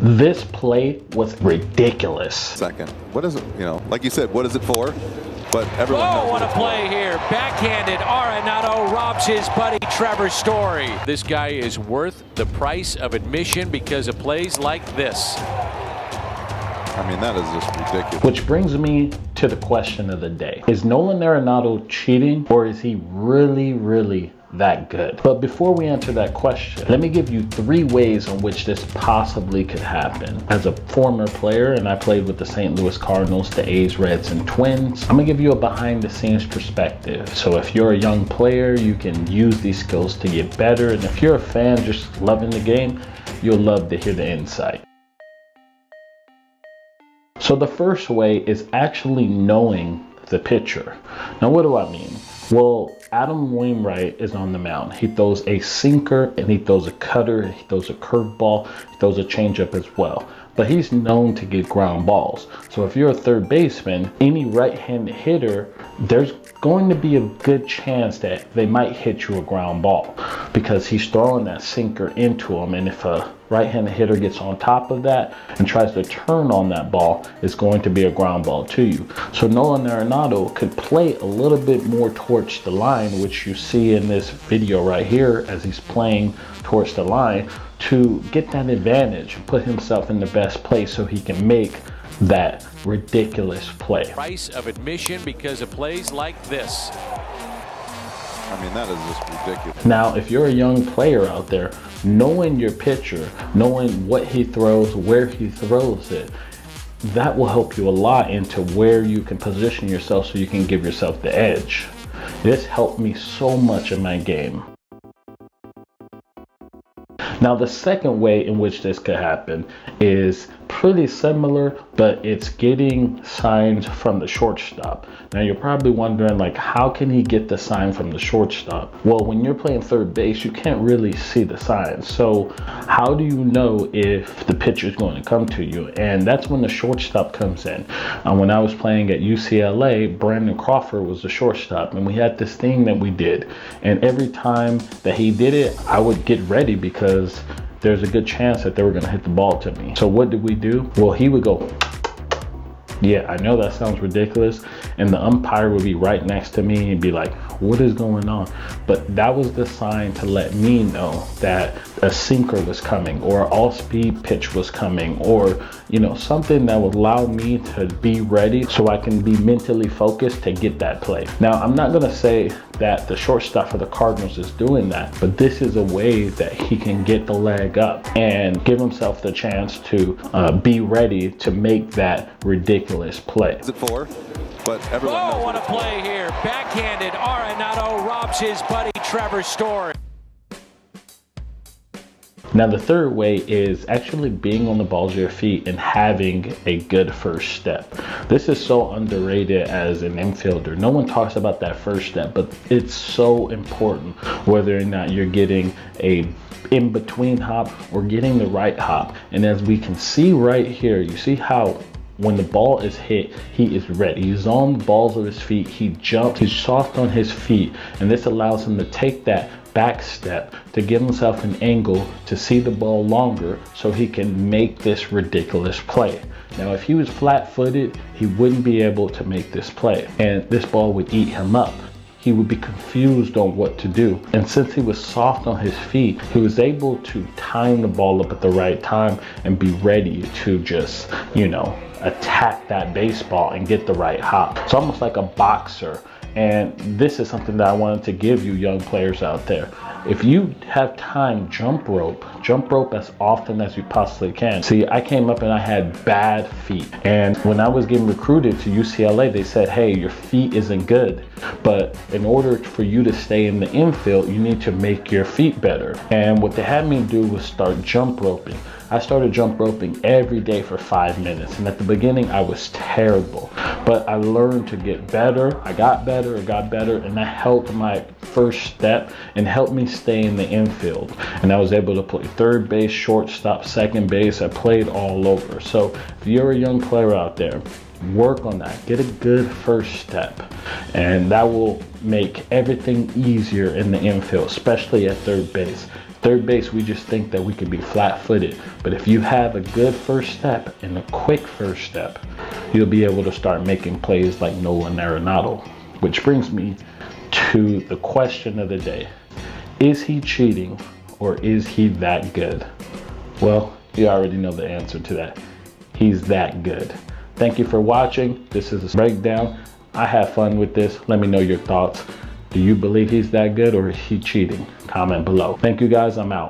This play was ridiculous. Second. What is it? Like you said, what is it for? But everyone knows what a play here. Backhanded Arenado robs his buddy Trevor Story. This guy is worth the price of admission because of plays like this. I mean, that is just ridiculous. Which brings me to the question of the day. Is Nolan Arenado cheating, or is he really that good? But before we answer that question, let me give you 3 ways in which this possibly could happen. As a former player, and I played with the St. Louis Cardinals, the A's, Reds, and Twins, I'm gonna give you a behind the scenes perspective. So if you're a young player, you can use these skills to get better. And if you're a fan just loving the game, you'll love to hear the insight. So the first way is actually knowing the pitcher. Now, what do I mean? Well, Adam Wainwright is on the mound. He throws a sinker and he throws a cutter, he throws a curveball, he throws a changeup as well. But he's known to get ground balls. So if you're a third baseman, any right-handed hitter, there's going to be a good chance that they might hit you a ground ball because he's throwing that sinker into him. And if a right-handed hitter gets on top of that and tries to turn on that ball, it's going to be a ground ball to you. So Nolan Arenado could play a little bit more towards the line, which you see in this video right here as he's playing towards the line, to get that advantage and put himself in the best place so he can make that ridiculous play. Price of admission because of plays like this. I mean, that is just ridiculous. Now, if you're a young player out there, knowing your pitcher, knowing what he throws, where he throws it, that will help you a lot into where you can position yourself so you can give yourself the edge. This helped me so much in my game. Now, the second way in which this could happen is pretty similar, but it's getting signs from the shortstop. Now, you're probably wondering, like, how can he get the sign from the shortstop? Well, when you're playing third base, you can't really see the signs. So how do you know if the pitcher is going to come to you? And that's when the shortstop comes in. When I was playing at UCLA, Brandon Crawford was the shortstop, and we had this thing that we did. And every time that he did it, I would get ready because there's a good chance that they were going to hit the ball to me. So what did we do? Well, he would go, yeah, I know that sounds ridiculous. And the umpire would be right next to me and be like, what is going on? But that was the sign to let me know that a sinker was coming, or an all-speed pitch was coming, or something that would allow me to be ready so I can be mentally focused to get that play. Now, I'm not going to say that the shortstop for the Cardinals is doing that, but this is a way that he can get the leg up and give himself the chance to be ready to make that ridiculous play. Is it for? But everyone knows what a play here. Backhanded Arenado robs his buddy Trevor Story. Now, the third way is actually being on the balls of your feet and having a good first step. This is so underrated as an infielder. No one talks about that first step, but it's so important, whether or not you're getting a in-between hop or getting the right hop. And as we can see right here, you see how when the ball is hit, he is ready. He's on the balls of his feet. He jumps. He's soft on his feet. And this allows him to take that back step to give himself an angle to see the ball longer so he can make this ridiculous play. Now, if he was flat-footed, he wouldn't be able to make this play. And this ball would eat him up. He would be confused on what to do. And since he was soft on his feet, he was able to time the ball up at the right time and be ready to just, attack that baseball and get the right hop. It's almost like a boxer. And this is something that I wanted to give you young players out there. If you have time, jump rope as often as you possibly can. See, I came up and I had bad feet. And when I was getting recruited to UCLA, they said, hey, your feet isn't good. But in order for you to stay in the infield, you need to make your feet better. And what they had me do was start jump roping. I started jump roping every day for 5 minutes. And at the beginning, I was terrible. But I learned to get better. I got better, and that helped my first step and helped me stay in the infield. And I was able to play third base, shortstop, second base. I played all over. So if you're a young player out there, work on that. Get a good first step. And that will make everything easier in the infield, especially at third base. Third base, we just think that we can be flat-footed. But if you have a good first step and a quick first step, you'll be able to start making plays like Nolan Arenado. Which brings me to the question of the day. Is he cheating or is he that good? Well, you already know the answer to that. He's that good. Thank you for watching. This is a breakdown. I have fun with this. Let me know your thoughts. Do you believe he's that good or is he cheating? Comment below. Thank you guys. I'm out.